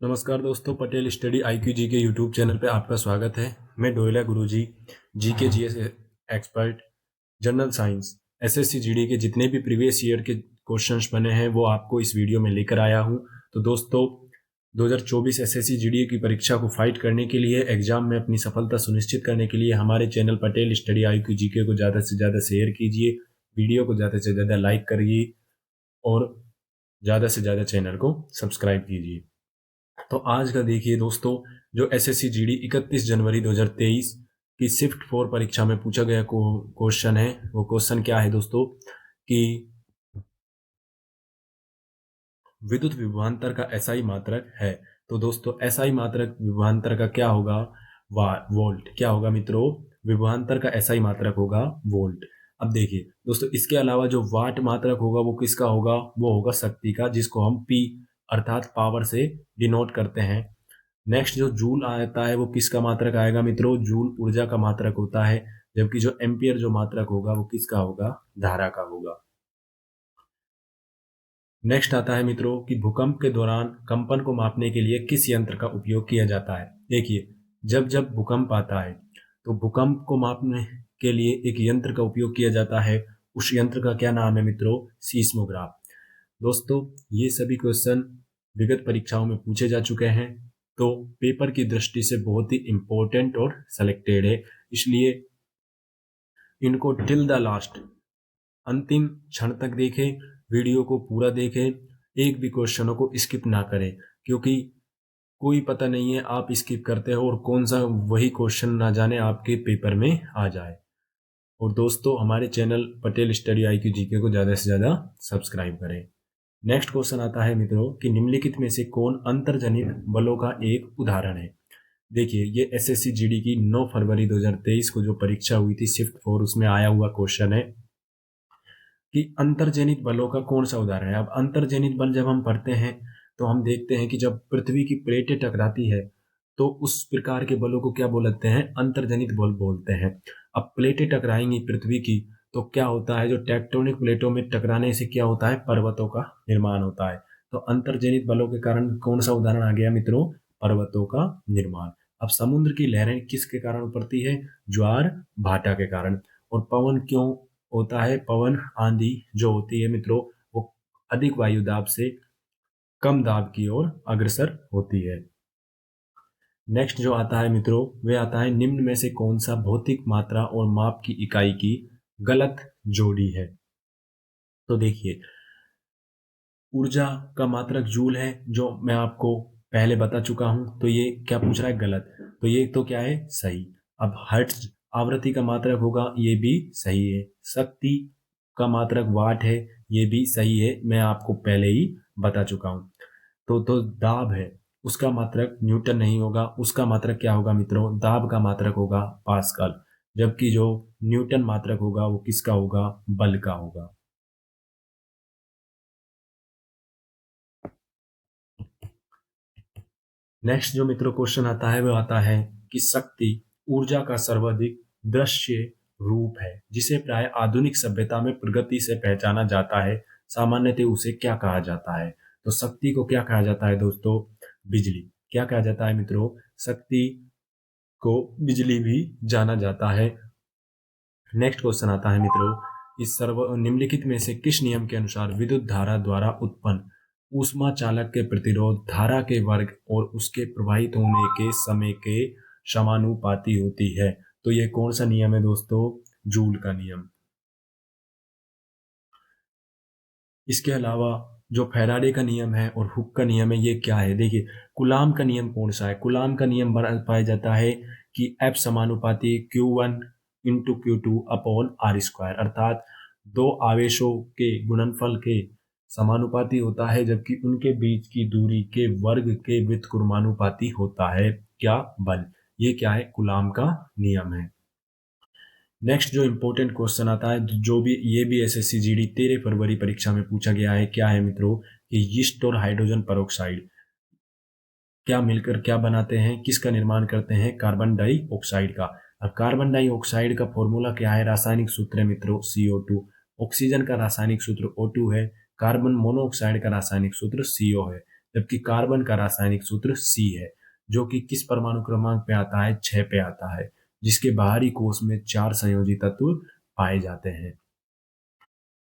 नमस्कार दोस्तों, Patel study IQ जी के यूट्यूब चैनल पे आपका स्वागत है। मैं Doyla Guruji, GK GS expert, general science, SSC GD के जितने भी प्रीवियस ईयर के क्वेश्चंस बने हैं वो आपको इस वीडियो में लेकर आया हूं। तो दोस्तों, 2024 एसएससी जीडी की परीक्षा को फाइट करने के लिए, एग्जाम में अपनी सफलता सुनिश्चित करने के लिए हमारे channel Patel study IQ GK को ज़्यादा से ज़्यादा शेयर कीजिए, वीडियो को ज़्यादा से ज़्यादा लाइक करिए और ज़्यादा से ज़्यादा चैनल को सब्सक्राइब कीजिए। तो आज का देखिए दोस्तों, जो एसएससी जीडी 31 जनवरी 2023 की शिफ्ट 4 परीक्षा में पूछा गया क्वेश्चन है। वो क्वेश्चन क्या है दोस्तों कि विद्युत विभवांतर का एसआई मात्रक है। तो दोस्तों, एसआई मात्रक विभवांतर का क्या होगा? वोल्ट। क्या होगा मित्रों? विभवांतर का एसआई मात्रक होगा वोल्ट। अब देखिए दोस्तों, इसके अलावा जो वाट मात्रक होगा वो किसका होगा? वो होगा शक्ति का, जिसको हम पी अर्थात पावर से डिनोट करते हैं। नेक्स्ट जो जूल आता है वो किसका मात्रक आएगा मित्रों? जूल ऊर्जा का मात्रक होता है। जबकि जो एम्पियर जो मात्रक होगा वो किसका होगा? धारा का होगा। नेक्स्ट आता है मित्रों कि भूकंप के दौरान कंपन को मापने के लिए किस यंत्र का उपयोग किया जाता है। देखिए, जब जब भूकंप आता है तो भूकंप को मापने के लिए एक यंत्र का उपयोग किया जाता है। उस यंत्र का क्या नाम है मित्रों? सीस्मोग्राफ। दोस्तों, ये सभी क्वेश्चन विगत परीक्षाओं में पूछे जा चुके हैं, तो पेपर की दृष्टि से बहुत ही इंपॉर्टेंट और सेलेक्टेड है, इसलिए इनको टिल द लास्ट, अंतिम क्षण तक देखें, वीडियो को पूरा देखें, एक भी क्वेश्चनों को स्किप ना करें, क्योंकि कोई पता नहीं है आप स्किप करते हो और कौन सा वही क्वेश्चन ना जाने आपके पेपर में आ जाए। और दोस्तों, हमारे channel Patel study IQ GK को ज़्यादा से ज़्यादा सब्सक्राइब करें। नेक्स्ट क्वेश्चन आता है मित्रों कि निम्नलिखित में से कौन अंतर्जनित बलों का एक उदाहरण है। देखिए, ये एसएससी जीडी की 9 फरवरी 2023 को जो परीक्षा हुई थी शिफ्ट 4, उसमें आया हुआ क्वेश्चन है कि अंतर्जनित बलों का कौन सा उदाहरण है। अब अंतर्जनित बल जब हम पढ़ते हैं तो हम देखते हैं कि जब पृथ्वी की प्लेटें टकराती है तो उस प्रकार के बलों को क्या बोलते हैं? अंतर्जनित बल बोलते हैं। अब प्लेटें टकराएंगी पृथ्वी की तो क्या होता है? जो टेक्टोनिक प्लेटों में टकराने से क्या होता है? पर्वतों का निर्माण होता है। तो अंतर्जनित बलों के कारण कौन सा उदाहरण आ गया मित्रों? पर्वतों का निर्माण। अब समुद्र की लहरें किसके कारण उभरती है? ज्वार भाटा के कारण। और पवन क्यों होता है? पवन आंधी जो होती है मित्रों, वो अधिक वायु दाब से कम दाब की ओर अग्रसर होती है। नेक्स्ट जो आता है मित्रों, वे आता है निम्न में से कौन सा भौतिक मात्रा और माप की इकाई की गलत जोड़ी है। तो देखिए, ऊर्जा का मात्रक जूल है, जो मैं आपको पहले बता चुका हूं। तो ये क्या पूछ रहा है? गलत। तो ये तो क्या है? सही। अब हर्ट्ज आवृत्ति का मात्रक होगा, ये भी सही है। शक्ति का मात्रक वाट है, ये भी सही है, मैं आपको पहले ही बता चुका हूं। तो दाब है, उसका मात्रक न्यूटन नहीं होगा, उसका मात्रक क्या होगा मित्रों? दाब का मात्रक होगा पास्कल। जबकि जो न्यूटन मात्रक होगा वो किसका होगा? बल का होगा। नेक्स्ट जो मित्रों क्वेश्चन आता है वो आता है कि शक्ति ऊर्जा का सर्वाधिक दृश्य रूप है, जिसे प्राय आधुनिक सभ्यता में प्रगति से पहचाना जाता है। सामान्यतः उसे क्या कहा जाता है? तो शक्ति को क्या कहा जाता है दोस्तों? बिजली। क्या कहा जाता है मित्रों? शक्ति को बिजली भी जाना जाता है। नेक्स्ट क्वेश्चन आता है मित्रों, इस सर्व निम्नलिखित में से किस नियम के अनुसार विद्युत धारा द्वारा उत्पन्न ऊष्मा चालक के प्रतिरोध धारा के वर्ग और उसके प्रवाहित होने के समय के समानुपाती होती है? तो ये कौन सा नियम है दोस्तों? जूल का नियम। इसके अलावा जो फैराडे का नियम है और हुक का नियम है, ये क्या है? देखिए, कुलाम का नियम कौन सा है? कुलाम का नियम पाया जाता है कि F समानुपाती Q1 into Q2 upon are square, अर्थात दो आवेशों के गुणनफल के समानुपाती होता है, जबकि उनके बीच की दूरी के वर्ग के व्युत्क्रमानुपाती होता है। क्या? बल। ये क्या है? कुलाम का नियम है। नेक्स्ट जो इंपॉर्टेंट क्वेश्चन आता है, जो भी ये भी एसएससी जीडी 13 फरवरी परीक्षा में पूछा गया है, क्या है मित्रों? कि यीस्ट और हाइड्रोजन पेरोक्साइड क्या मिलकर क्या बनाते हैं? किसका निर्माण करते हैं? कार्बन डाइऑक्साइड का। अब कार्बन डाइऑक्साइड का फॉर्मूला क्या है? रासायनिक सूत्र है मित्रों CO2। ऑक्सीजन का रासायनिक सूत्र O2 है। कार्बन मोनोऑक्साइड का रासायनिक सूत्र CO है। जबकि कार्बन का रासायनिक सूत्र C है, जो कि किस परमाणु क्रमांक पे आता है? 6 पे आता है, जिसके बाहरी कोश में 4 संयोजी तत्व पाए जाते हैं।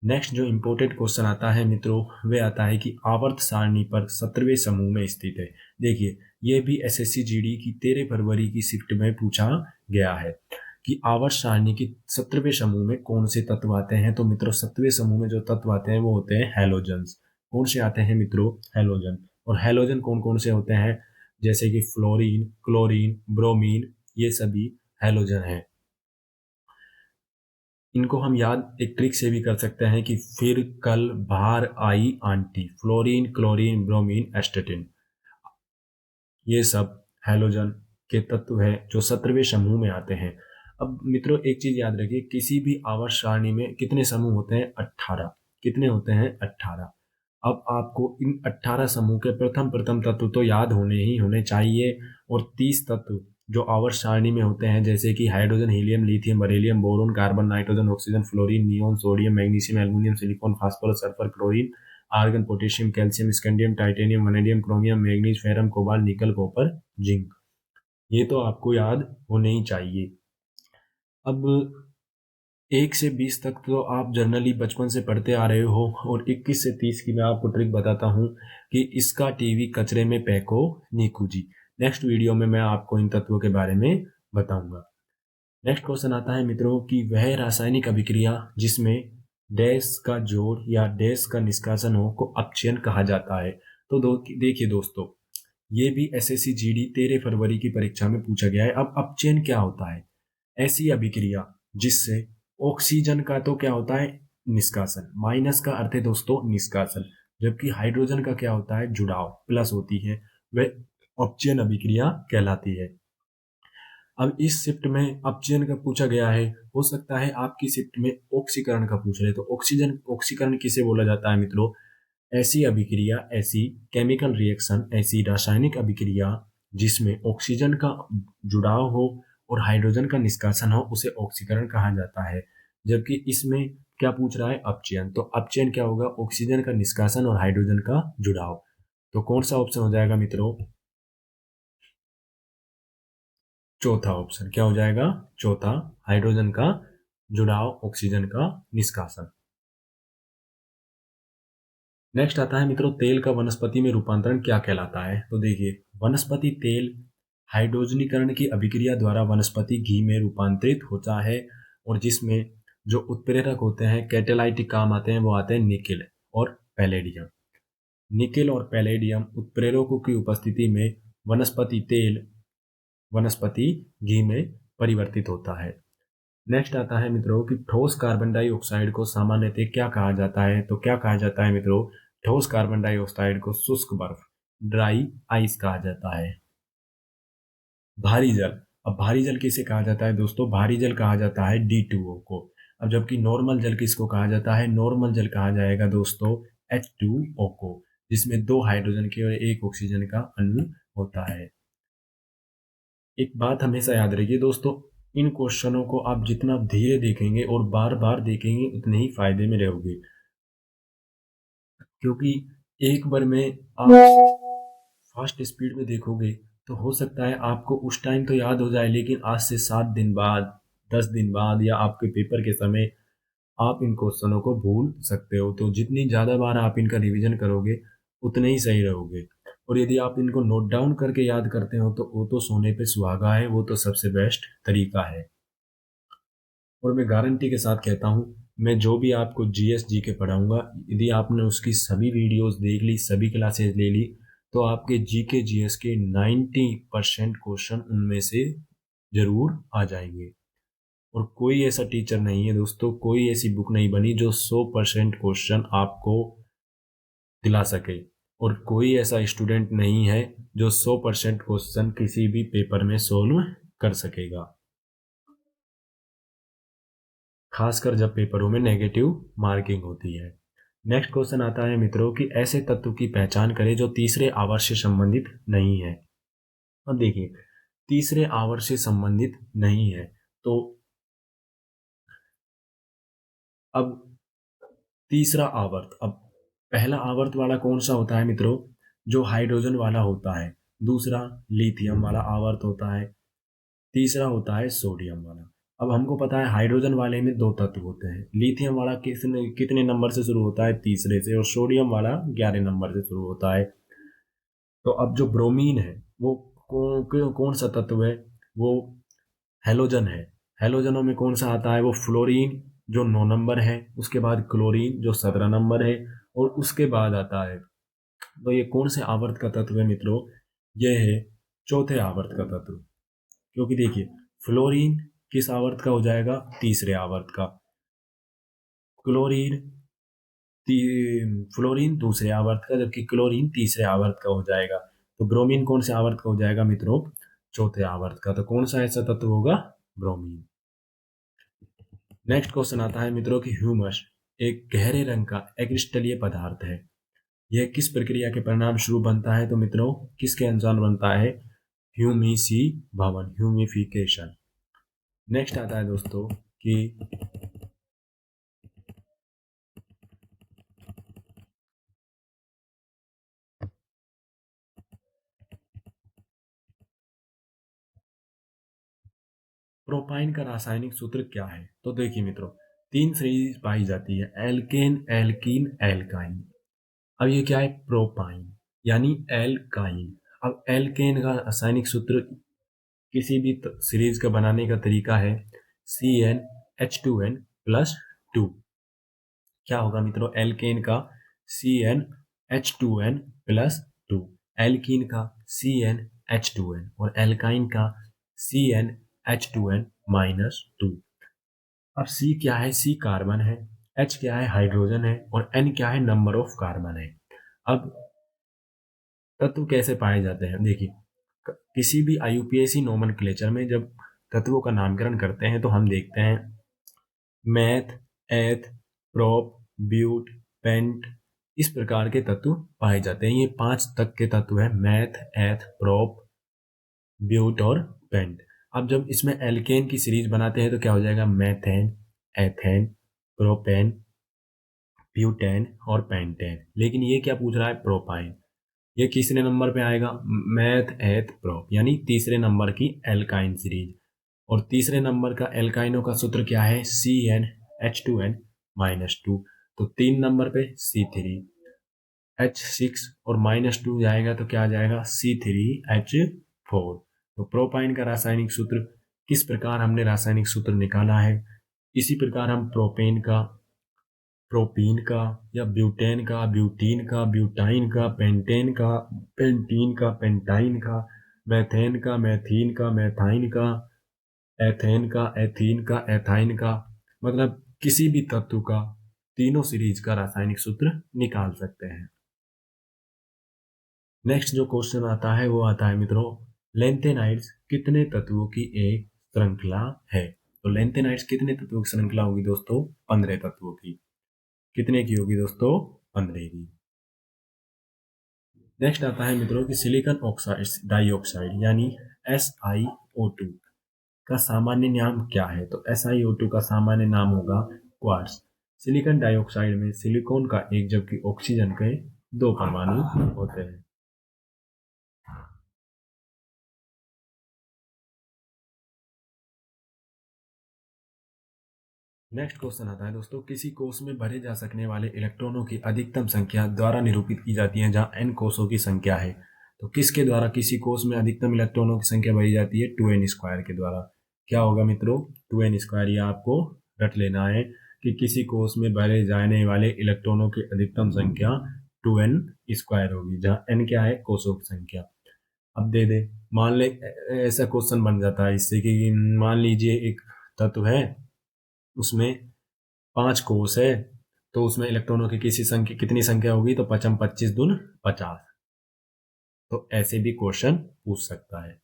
नेक्स्ट जो इम्पोर्टेंट क्वेश्चन आता है मित्रों, वे आता है कि आवर्त सारणी पर 17वें समूह में स्थित है। देखिए, ये भी एसएससी जीडी की 13 फरवरी की शिफ्ट में पूछा गया है कि आवर्त सारणी की 17वें समूह में कौन से तत्व आते हैं। तो मित्रों, 17वें समूह में जो तत्व आते हैं वो होते हैं हैलोजन्स। कौन से आते हैं मित्रों? हैलोजन। और हैलोजन कौन कौन से होते हैं? जैसे कि फ्लोरीन, क्लोरीन, ब्रोमीन, ये सभी हैलोजन हैं। इनको हम याद एक ट्रिक से भी कर सकते हैं कि फिर कल बाहर आई aunty. Fluorine, chlorine, bromine, astatine, ये सब हैलोजन के तत्व हैं जो 17वें समूह में आते हैं। अब मित्रों एक चीज याद रखिए, किसी भी आवर्त सारणी में कितने समूह होते हैं? 18। कितने होते हैं? 18। अब आपको इन 18 समूह के प्रथम प्रथम तत्व तो याद होने ही होने चाहिए, और 30 तत्व जो आवर्त सारणी में होते हैं, जैसे कि hydrogen, helium, lithium, beryllium, boron, carbon, nitrogen, oxygen, fluorine, neon, sodium, magnesium, aluminium, silicon, phosphorus, sulphur, chlorine, argon, potassium, calcium, scandium, titanium, vanadium, chromium, manganese, ferrum, cobalt, nickel, copper, zinc, ये तो आपको याद होने ही चाहिए। अब 1 से 20 तक तो आप जनरली बचपन से पढ़ते आ रहे हो, और 21 से 30 की मैं आपको ट्रिक बताता हूँ कि इसका टीवी कचरे में फेंको नीकू जी। नेक्स्ट वीडियो में मैं आपको इन तत्वों के बारे में बताऊंगा। नेक्स्ट क्वेश्चन आता है मित्रों कि वह रासायनिक अभिक्रिया जिसमें डैश का जोड़ या डैश का निष्कासन हो को अपचयन कहा जाता है। तो देखिए दोस्तों, ये भी एसएससी जीडी 13 फरवरी की परीक्षा में पूछा गया है। अब अपचयन क्या होता है? ऐसी अभिक्रिया जिससे ऑक्सीजन का तो क्या होता है? निष्कासन। माइनस का अर्थ है दोस्तों निष्कासन, जबकि हाइड्रोजन का क्या होता है? जुड़ाव, प्लस होती है, वह अपचयन अभिक्रिया कहलाती है। अब इस शिफ्ट में अपचयन का पूछा गया है, हो सकता है आपकी शिफ्ट में ऑक्सीकरण का पूछ रहे। तो ऑक्सीकरण किसे बोला जाता है मित्रों? ऐसी अभिक्रिया, ऐसी केमिकल रिएक्शन, ऐसी रासायनिक अभिक्रिया जिसमें ऑक्सीजन का जुड़ाव हो और हाइड्रोजन का निष्कासन हो, उसे ऑक्सीकरण कहा जाता है। जबकि इसमें क्या पूछ रहा है? अपचयन। तो अपचयन क्या होगा? ऑक्सीजन का निष्कासन और हाइड्रोजन का जुड़ाव। तो कौन सा ऑप्शन हो जाएगा मित्रों? चौथा ऑप्शन क्या हो जाएगा? चौथा, हाइड्रोजन का जुड़ाव, ऑक्सीजन का निष्कासन। नेक्स्ट आता है मित्रों, तेल का वनस्पति में रूपांतरण क्या कहलाता है। तो देखिए, वनस्पति तेल हाइड्रोजनीकरण की अभिक्रिया द्वारा वनस्पति घी में रूपांतरित होता है, और जिसमें जो उत्प्रेरक होते हैं, कैटेलाइटिक काम आते हैं, वो आते हैं निकेल और पैलेडियम। निकेल और पैलेडियम उत्प्रेरकों की उपस्थिति में वनस्पति तेल वनस्पति घी में परिवर्तित होता है। नेक्स्ट आता है मित्रों कि ठोस कार्बन डाइऑक्साइड को सामान्यतः क्या कहा जाता है। तो क्या कहा जाता है मित्रों? ठोस कार्बन डाइऑक्साइड को शुष्क बर्फ, ड्राई आइस कहा जाता है। भारी जल, अब भारी जल किसे कहा जाता है दोस्तों? भारी जल कहा जाता है D2O को। अब जबकि नॉर्मल जल किसको कहा जाता है? नॉर्मल जल कहा जाएगा दोस्तों H2O को, जिसमें 2 हाइड्रोजन के और 1 ऑक्सीजन का अणु होता है। एक बात हमेशा याद रखिए दोस्तों, इन क्वेश्चनों को आप जितना धीरे देखेंगे और बार बार देखेंगे उतने ही फायदे में रहोगे, क्योंकि एक बार में आप फास्ट स्पीड में देखोगे तो हो सकता है आपको उस टाइम तो याद हो जाए, लेकिन आज से 7 दिन बाद, 10 दिन बाद, या आपके पेपर के समय आप इन क्वेश्चनों को भूल सकते हो। तो जितनी ज़्यादा बार आप इनका रिवीजन करोगे उतने ही सही रहोगे। और यदि आप इनको नोट डाउन करके याद करते हो तो वो तो सोने पे सुहागा है, वो तो सबसे बेस्ट तरीका है। और मैं गारंटी के साथ कहता हूँ, मैं जो भी आपको जीएस जी के पढ़ाऊंगा, यदि आपने उसकी सभी वीडियोस देख ली, सभी क्लासेस ले ली, तो आपके जीके जीएस के 90% क्वेश्चन उनमें से जरूर आ जाएंगे। और कोई ऐसा टीचर नहीं है दोस्तों, कोई ऐसी बुक नहीं बनी जो 100% क्वेश्चन आपको दिला सके, और कोई ऐसा स्टूडेंट नहीं है जो 100% क्वेश्चन किसी भी पेपर में सोल्व कर सकेगा, खासकर जब पेपरों में नेगेटिव मार्किंग होती है। नेक्स्ट क्वेश्चन आता है मित्रों कि ऐसे तत्व की पहचान करें जो तीसरे आवर्त से संबंधित नहीं है। अब देखिए, तीसरे आवर्त से संबंधित नहीं है, तो अब तीसरा आवर्त, अब पहला आवर्त वाला कौन सा होता है मित्रों? जो हाइड्रोजन वाला होता है, दूसरा लिथियम वाला आवर्त होता है, तीसरा होता है सोडियम वाला। अब हमको पता है हाइड्रोजन वाले में दो तत्व होते हैं। लिथियम वाला कितने कितने नंबर से शुरू होता है? तीसरे से। और सोडियम वाला 11 नंबर से शुरू होता है। तो अब जो ब्रोमीन है वो कौन सा तत्व है? वो हेलोजन है। हेलोजनों में कौन सा आता है? वो फ्लोरीन जो 9 नंबर है, उसके बाद क्लोरीन जो 17 नंबर है, और उसके बाद आता है, तो ये कौन से आवर्त का तत्व है मित्रों? ये है चौथे आवर्त का तत्व। क्योंकि देखिए, फ्लोरीन किस आवर्त का हो जाएगा? तीसरे आवर्त का। क्लोरीन फ्लोरीन दूसरे आवर्त का, जबकि क्लोरीन तीसरे आवर्त का हो जाएगा। तो ब्रोमीन कौन से आवर्त का हो जाएगा मित्रों? चौथे आवर्त का। तो कौन सा ऐसा तत्व होगा? ब्रोमीन। नेक्स्ट क्वेश्चन आता है मित्रों कि ह्यूमस एक गहरे रंग का अक्रिस्टलीय पदार्थ है। यह किस प्रक्रिया के परिणाम स्वरूप बनता है? तो मित्रों किसके अनुसार बनता है? ह्यूमिसी भवन, ह्यूमिफिकेशन। नेक्स्ट आता है दोस्तों कि प्रोपाइन का रासायनिक सूत्र क्या है? तो देखिए मित्रों, तीन सीरीज पाई जाती है, एल्केन, एल्कीन, एल्काइन। अब ये क्या है? प्रोपाइन यानी एल्काइन। अब एल्केन का रासायनिक सूत्र किसी भी सीरीज का बनाने का तरीका है CnH2n+2। क्या होगा मित्रों? एल्केन का CnH2n+2, एल्कीन का CnH2n, और एल्काइन का CnH2n-2। अब C क्या है? C कार्बन है, H क्या है? हाइड्रोजन है, और N क्या है? नंबर ऑफ कार्बन है। अब तत्व कैसे पाए जाते हैं? देखिए, किसी भी IUPAC नोमेनक्लेचर में जब तत्वों का नामकरण करते हैं तो हम देखते हैं मैथ, एथ, प्रोप, ब्यूट, पेंट, इस प्रकार के तत्व पाए जाते हैं। ये 5 तक के तत्व है: मैथ, एथ, प्रोप, ब्यूट और पेंट। अब जब इसमें एल्केन की सीरीज बनाते हैं तो क्या हो जाएगा? मैथेन, एथेन, प्रोपेन, ब्यूटेन और पेंटेन। लेकिन ये क्या पूछ रहा है? प्रोपाइन। ये किसने नंबर पे आएगा? मैथ, एथ, प्रोप, यानी तीसरे नंबर की एल्काइन सीरीज। और तीसरे नंबर का एल्काइनों का सूत्र क्या है? CnH2n-2। तो 3 नंबर पे C3H6, और -2 जाएगा तो क्या आ जाएगा? C3H4। तो प्रोपाइन का रासायनिक सूत्र किस प्रकार हमने रासायनिक सूत्र निकाला है, इसी प्रकार हम प्रोपेन का, प्रोपीन का, या ब्यूटेन का, ब्यूटीन का, ब्यूटाइन का, पेंटेन का, पेंटीन का, पेंटाइन का, मैथेन का, मैथीन का, मैथाइन का, एथेन का, एथीन का, एथाइन का, मतलब किसी भी तत्व का तीनों सीरीज का रासायनिक सूत्र निकाल सकते हैं। नेक्स्ट जो क्वेश्चन आता है वो आता है मित्रों, लेंथेनाइड्स कितने तत्वों की एक श्रृंखला है? तो लेंथेनाइड्स कितने तत्वों की श्रृंखला होगी दोस्तों? 15 तत्वों की। कितने की होगी दोस्तों? 15 की। नेक्स्ट आता है मित्रों कि सिलिकॉन ऑक्साइड डाइऑक्साइड यानी SiO2 का सामान्य नाम क्या है? तो SiO2 का सामान्य नाम होगा क्वार्ट्ज। सिलिकॉन डाइऑक्साइड में सिलिकॉन का एक जबकि ऑक्सीजन के 2 परमाणु होते हैं। नेक्स्ट क्वेश्चन आता है दोस्तों, किसी कोष में भरे जा सकने वाले इलेक्ट्रॉनों की अधिकतम संख्या द्वारा निरूपित की जाती है जहां n कोषों की संख्या है। तो किसके द्वारा किसी कोष में अधिकतम इलेक्ट्रॉनों की संख्या भरी जाती है? 2n² के द्वारा। क्या होगा मित्रों? 2n²। ये आपको रट लेना है कि किसी कोष में भरे जाने वाले इलेक्ट्रॉनों की अधिकतम संख्या 2n² होगी, जहाँ n क्या है? कोषों की संख्या। अब दे दे, मान ले ऐसा क्वेश्चन बन जाता है इससे कि मान लीजिए एक तत्व है, उसमें 5 कोष है, तो उसमें इलेक्ट्रॉनों की कितनी संख्या होगी? तो 5 25 दून 50। तो ऐसे भी क्वेश्चन पूछ सकता है।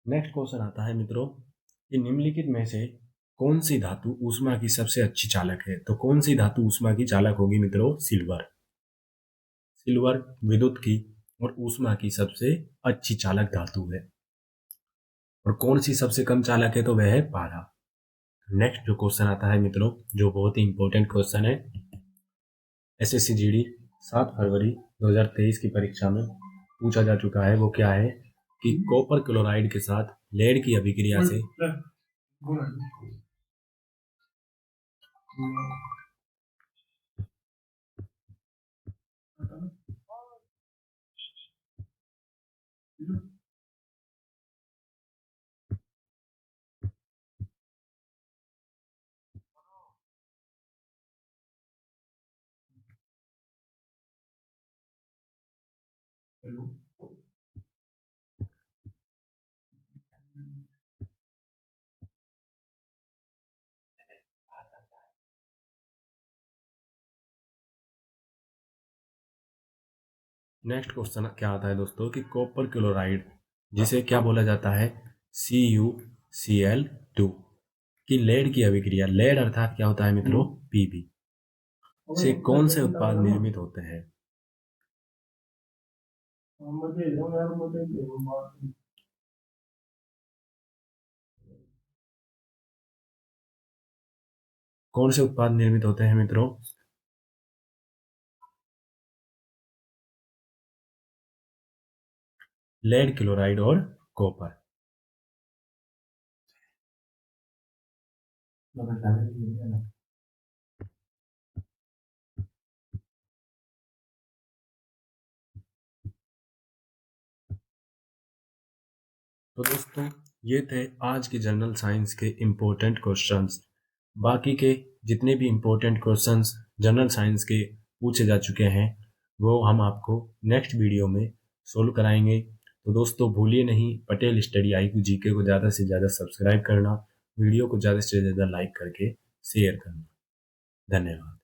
नेक्स्ट क्वेश्चन आता है मित्रों कि निम्नलिखित में से कौन सी धातु ऊष्मा की सबसे अच्छी चालक है? तो कौन सी धातु ऊष्मा की चालक होगी मित्रों? सिल्वर। सिल्वर विद्युत की और ऊष्मा की सबसे अच्छी चालक धातु है। और कौन सी सबसे कम चालक है, तो वह है पारा। नेक्स्ट जो क्वेश्चन आता है मित्रों, जो बहुत ही इंपॉर्टेंट क्वेश्चन है, एसएससी जीडी 7 फरवरी 2023 की परीक्षा में पूछा जा चुका है। वो क्या है कि कॉपर क्लोराइड के साथ लेड की अभिक्रिया से नेक्स्ट क्वेश्चन क्या आता है दोस्तों कि कॉपर क्लोराइड, जिसे क्या बोला जाता है, CuCl2, की लेड की अभिक्रिया, लेड अर्थात क्या होता है मित्रों, Pb, से कौन से उत्पाद निर्मित होते हैं। कौन से उत्पाद निर्मित होते हैं मित्रों, लेड क्लोराइड और कॉपर। तो दोस्तों ये थे आज के जनरल साइंस के इम्पोर्टेंट क्वेश्चंस। बाकी के जितने भी इम्पोर्टेंट क्वेश्चंस जनरल साइंस के पूछे जा चुके हैं, वो हम आपको नेक्स्ट वीडियो में सोल्व कराएंगे। तो दोस्तों भूलिए नहीं, पटेल स्टडी IQ GK को ज़्यादा से ज़्यादा सब्सक्राइब करना, वीडियो को ज़्यादा से ज़्यादा लाइक करके शेयर करना। धन्यवाद।